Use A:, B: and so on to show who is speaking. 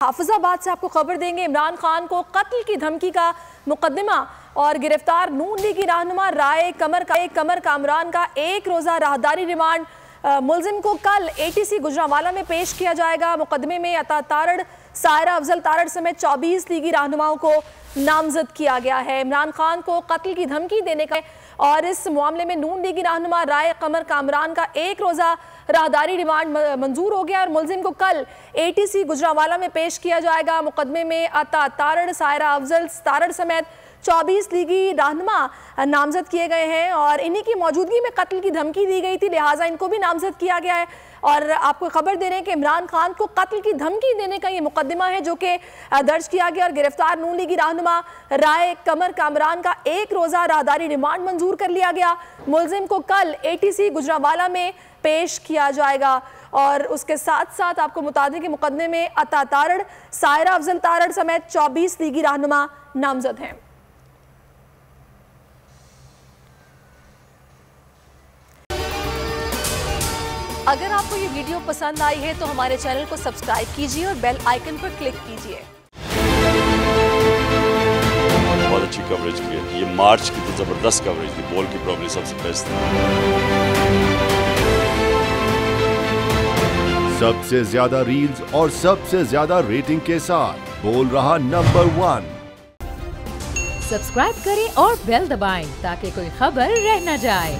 A: हाफिजाबाद से आपको खबर देंगे। इमरान खान को कत्ल की धमकी का मुकदमा और गिरफ्तार नून लीगी रहनुमा राय कमर कामरान का एक रोज़ा राहदारी रिमांड। मुलजिम को कल ATC गुजरांवाला में पेश किया जाएगा। मुकदमे में अता तारड़, सायरा अफजल तारड़ समेत 24 लीगी रहनुमाओं को नामजद किया गया है। इमरान खान को कत्ल की धमकी देने का और इस मामले में नून लीगी रहनुमा राय कमर कामरान का एक रोज़ा राहदारी रिमांड मंजूर हो गया और मुलजिम को कल ATC गुजरांवाला में पेश किया जाएगा। मुकदमे में अता तारड़, सायरा अफजल तारड़ समेत 24 लीगी रहनुमा नामजद किए गए हैं और इन्हीं की मौजूदगी में कत्ल की धमकी दी गई थी, लिहाजा इनको भी नामजद किया गया है। और आपको खबर दे रहे हैं कि इमरान खान को कत्ल की धमकी देने का ये मुकदमा है जो कि दर्ज किया गया और गिरफ्तार नून लीगी रहनुमा राय कमर कामरान का एक रोज़ा राहदारी रिमांड मंजूर कर लिया गया। मुलजिम को कल ATC गुजरांवाला में पेश किया जाएगा और उसके साथ साथ आपको बता दें कि मुकदमे में अता तारड़, सायरा अफजल तारड़ समेत 24 लीगी रहनुमा नामजद हैं। अगर आपको ये वीडियो पसंद आई है तो हमारे चैनल को सब्सक्राइब कीजिए और बेल आइकन पर क्लिक कीजिए।
B: बहुत अच्छी कवरेज की है, ये मार्च की तो जबरदस्त कवरेज थी, बॉल की प्रॉब्लम सबसे बेस्ट थी।
C: सबसे ज्यादा रील्स और सबसे ज्यादा रेटिंग के साथ बोल रहा नंबर 1।
D: सब्सक्राइब करें और बेल दबाएं ताकि कोई खबर रह न जाए।